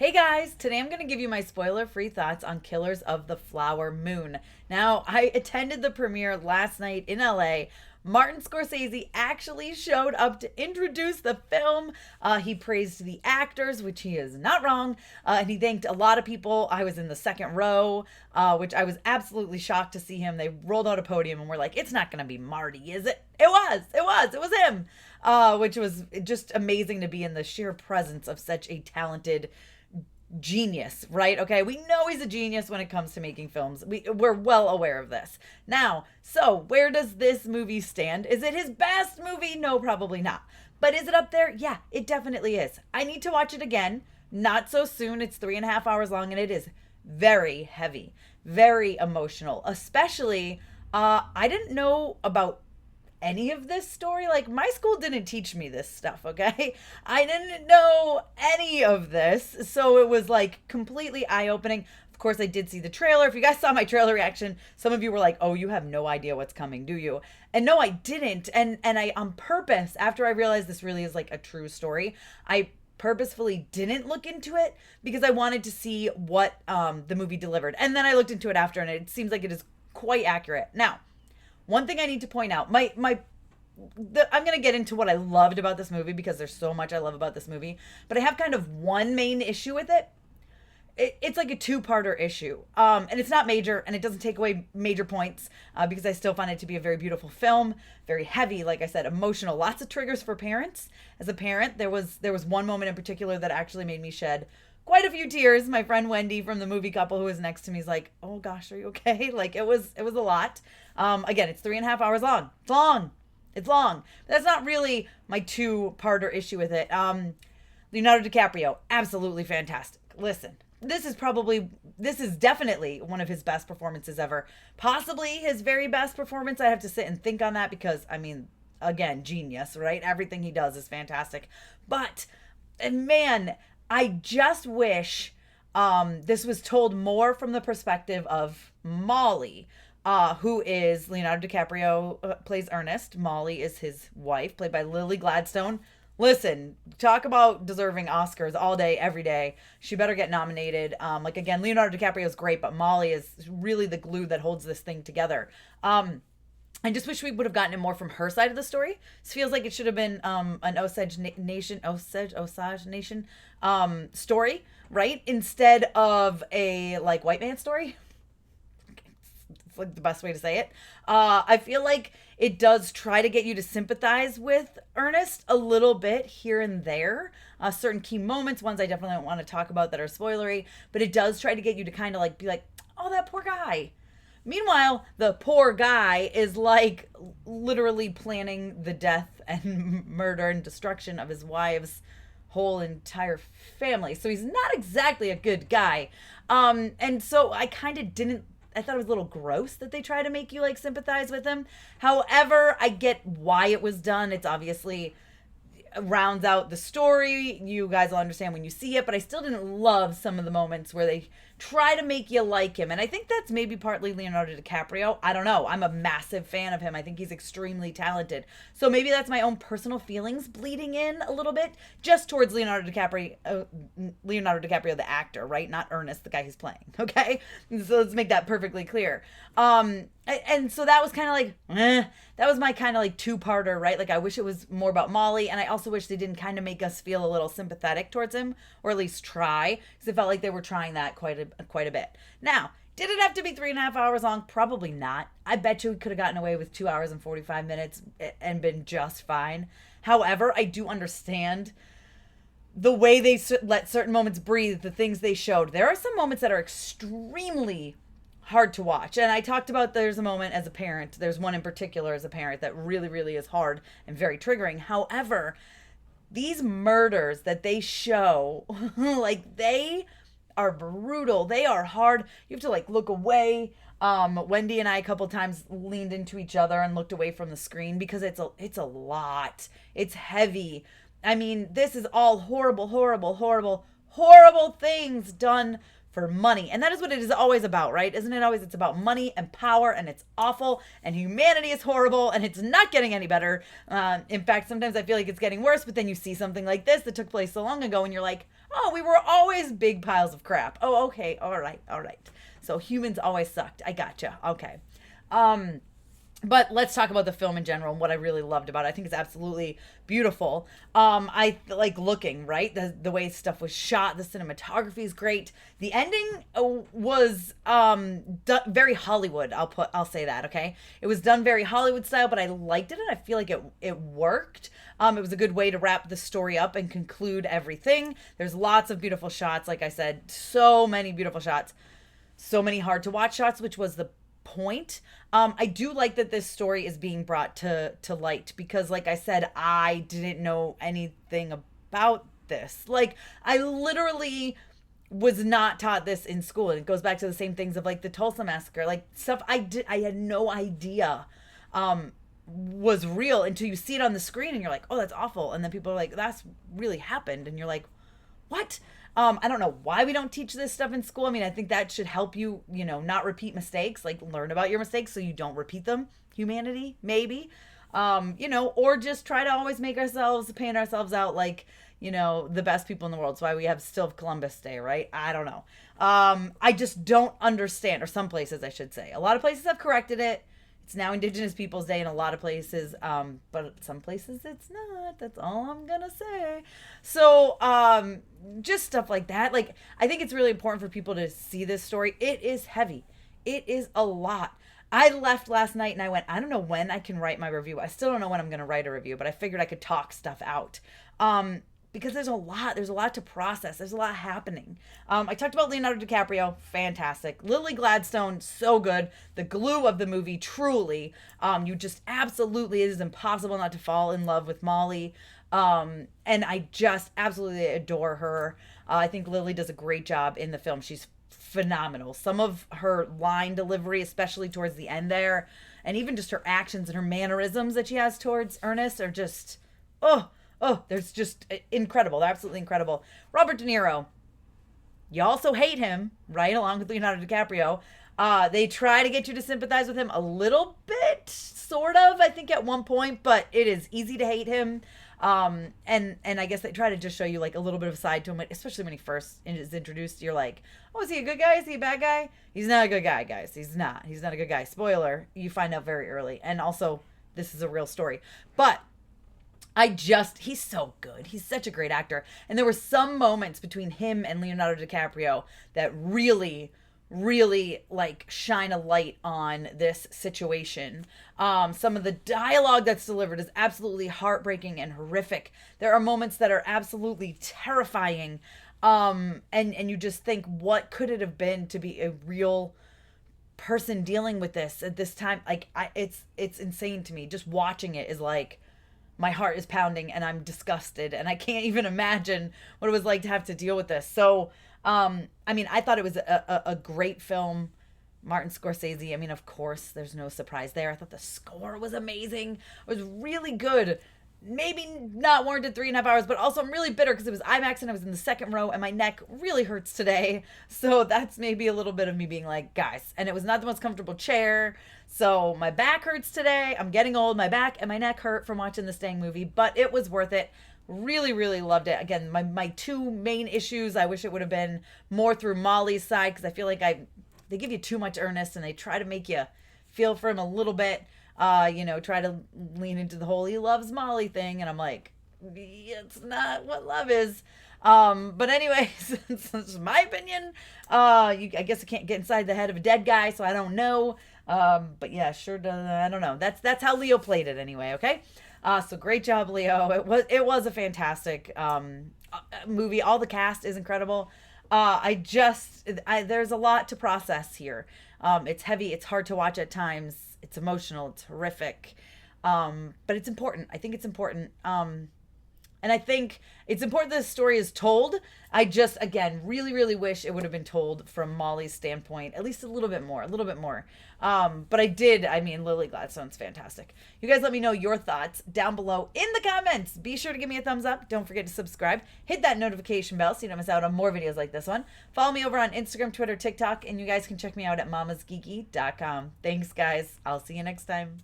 Hey guys, today I'm going to give you my spoiler free thoughts on Killers of the Flower Moon. Now, I attended the premiere last night in LA. Martin Scorsese actually showed up to introduce the film. He praised the actors, which he is not wrong, and he thanked a lot of people. I was in the second row, which I was absolutely shocked to see him. They rolled out a podium and were like, "It's not going to be Marty, is it?" It was him, which was just amazing to be in the sheer presence of such a talented genius, right? Okay, we know he's a genius when it comes to making films. We're well aware of this. Now, so where does this movie stand? Is it his best movie? No, probably not. But is it up there? Yeah, it definitely is. I need to watch it again. Not so soon. It's 3.5 hours long and it is very heavy, very emotional. Especially, I didn't know about any of this story. Like, my school didn't teach me this stuff, okay? I didn't know any of this. So it was like completely eye opening. Of course, I did see the trailer. If you guys saw my trailer reaction, some of you were like, "Oh, you have no idea what's coming, do you?" And no, I didn't. And I, on purpose, after I realized this really is like a true story, I purposefully didn't look into it because I wanted to see what the movie delivered. And then I looked into it after, and it seems like it is quite accurate. Now, one thing I need to point out, I'm going to get into what I loved about this movie because there's so much I love about this movie, but I have kind of one main issue with it. It's like a two-parter issue, and it's not major, and it doesn't take away major points because I still find it to be a very beautiful film, very heavy, like I said, emotional, lots of triggers for parents. As a parent, there was one moment in particular that actually made me shed quite a few tears. My friend Wendy from the movie couple who was next to me is like, "Oh gosh, are you okay?" Like, it was a lot. Again, it's 3.5 hours long. It's long. It's long. But that's not really my two-parter issue with it. Leonardo DiCaprio, absolutely fantastic. Listen, this is definitely one of his best performances ever. Possibly his very best performance. I have to sit and think on that because, I mean, again, genius, right? Everything he does is fantastic. But, and man, I just wish this was told more from the perspective of Molly, who is Leonardo DiCaprio, plays Ernest. Molly is his wife, played by Lily Gladstone. Listen, talk about deserving Oscars all day, every day. She better get nominated. Like, again, Leonardo DiCaprio is great, but Molly is really the glue that holds this thing together. I just wish we would have gotten it more from her side of the story. This feels like it should have been an Osage Nation story, right? Instead of a like white man story. It's like the best way to say it. I feel like it does try to get you to sympathize with Ernest a little bit here and there. Certain key moments, ones I definitely don't want to talk about that are spoilery, but it does try to get you to kind of like be like, "Oh, that poor guy." Meanwhile, the poor guy is like literally planning the death and murder and destruction of his wife's whole entire family. So he's not exactly a good guy. And so I kind of didn't, I thought it was a little gross that they try to make you like sympathize with him. However, I get why it was done. It's obviously rounds out the story. You guys will understand when you see it, but I still didn't love some of the moments where they try to make you like him. And I think that's maybe partly Leonardo DiCaprio. I don't know. I'm a massive fan of him. I think he's extremely talented. So maybe that's my own personal feelings bleeding in a little bit just towards Leonardo DiCaprio the actor, right? Not Ernest, the guy he's playing. Okay? So let's make that perfectly clear. And so that was kind of like, that was my kind of like two-parter, right? Like, I wish it was more about Molly, and I also wish they didn't kind of make us feel a little sympathetic towards him, or at least try, because it felt like they were trying that quite a bit. Now, did it have to be 3.5 hours long? Probably not. I bet you we could have gotten away with 2 hours and 45 minutes and been just fine. However, I do understand the way they let certain moments breathe, the things they showed. There are some moments that are extremely hard to watch. And I talked about there's a moment as a parent. There's one in particular as a parent that really, really is hard and very triggering. However, these murders that they show, like, they are brutal. They are hard. You have to like look away. Wendy and I a couple times leaned into each other and looked away from the screen because it's a lot. It's heavy. I mean, this is all horrible, horrible, horrible, horrible things done for money. And that is what it is always about, right? Isn't it always? It's about money and power, and it's awful, and humanity is horrible, and it's not getting any better. In fact, sometimes I feel like it's getting worse, but then you see something like this that took place so long ago, and you're like, Oh, we were always big piles of crap. Oh, okay. All right. All right. So humans always sucked. I gotcha. Okay. Um, but let's talk about the film in general and what I really loved about it. I think it's absolutely beautiful. I like looking, right? The way stuff was shot, the cinematography is great. The ending was very Hollywood. I'll say that, okay? It was done very Hollywood style, but I liked it and I feel like it worked. It was a good way to wrap the story up and conclude everything. There's lots of beautiful shots, like I said, so many beautiful shots. So many hard to watch shots, which was the point. I do like that this story is being brought to light because, like I said, I didn't know anything about this. Like, I literally was not taught this in school, and it goes back to the same things of like the Tulsa massacre, like stuff I had no idea was real until you see it on the screen and you're like, oh, that's awful, and then people are like, that's really happened, and you're like, what? I don't know why we don't teach this stuff in school. I mean, I think that should help you, not repeat mistakes, like learn about your mistakes so you don't repeat them. Humanity, maybe. Or just try to always paint ourselves out like, the best people in the world. That's why we have still Columbus Day, right? I don't know. I just don't understand, or some places I should say. A lot of places have corrected it. It's now Indigenous Peoples Day in a lot of places, but some places it's not. That's all I'm gonna say. So, just stuff like that. Like, I think it's really important for people to see this story. It is heavy. It is a lot. I left last night and I went, I don't know when I can write my review. I still don't know when I'm gonna write a review, but I figured I could talk stuff out. Because there's a lot to process. There's a lot happening. I talked about Leonardo DiCaprio, fantastic. Lily Gladstone, so good. The glue of the movie, truly. You just absolutely, it is impossible not to fall in love with Molly. And I just absolutely adore her. I think Lily does a great job in the film. She's phenomenal. Some of her line delivery, especially towards the end there, and even just her actions and her mannerisms that she has towards Ernest are just, there's just incredible. They're absolutely incredible. Robert De Niro, you also hate him, right? Along with Leonardo DiCaprio. They try to get you to sympathize with him a little bit, sort of, I think, at one point, but it is easy to hate him. And I guess they try to just show you like a little bit of a side to him, especially when he first is introduced. You're like, oh, is he a good guy? Is he a bad guy? He's not a good guy, guys. He's not a good guy. Spoiler, you find out very early. And also, this is a real story. But he's so good. He's such a great actor. And there were some moments between him and Leonardo DiCaprio that really, really like shine a light on this situation. Some of the dialogue that's delivered is absolutely heartbreaking and horrific. There are moments that are absolutely terrifying. And you just think, what could it have been to be a real person dealing with this at this time? Like, it's insane to me. Just watching it is like, my heart is pounding and I'm disgusted and I can't even imagine what it was like to have to deal with this. So, I mean, I thought it was a great film. Martin Scorsese, I mean, of course, there's no surprise there. I thought the score was amazing. It was really good. Maybe not warranted 3.5 hours, but also I'm really bitter because it was IMAX and I was in the second row and my neck really hurts today. So that's maybe a little bit of me being like, guys, and it was not the most comfortable chair. So my back hurts today. I'm getting old. My back and my neck hurt from watching this dang movie, but it was worth it. Really, really loved it. Again, my two main issues, I wish it would have been more through Molly's side because I feel like they give you too much earnest and they try to make you feel for him a little bit. Try to lean into the whole he loves Molly thing. And I'm like, it's not what love is. But anyways, it's my opinion. I guess I can't get inside the head of a dead guy, so I don't know. But yeah, sure does. I don't know. That's how Leo played it anyway. Okay. So great job, Leo. It was a fantastic, movie. All the cast is incredible. There's a lot to process here. It's heavy. It's hard to watch at times. It's emotional. It's horrific. But it's important. I think it's important. And I think it's important that the story is told. I just, again, really, really wish it would have been told from Molly's standpoint, at least a little bit more. But Lily Gladstone's fantastic. You guys let me know your thoughts down below in the comments. Be sure to give me a thumbs up. Don't forget to subscribe. Hit that notification bell so you don't miss out on more videos like this one. Follow me over on Instagram, Twitter, TikTok, and you guys can check me out at MamasGeeky.com. Thanks, guys. I'll see you next time.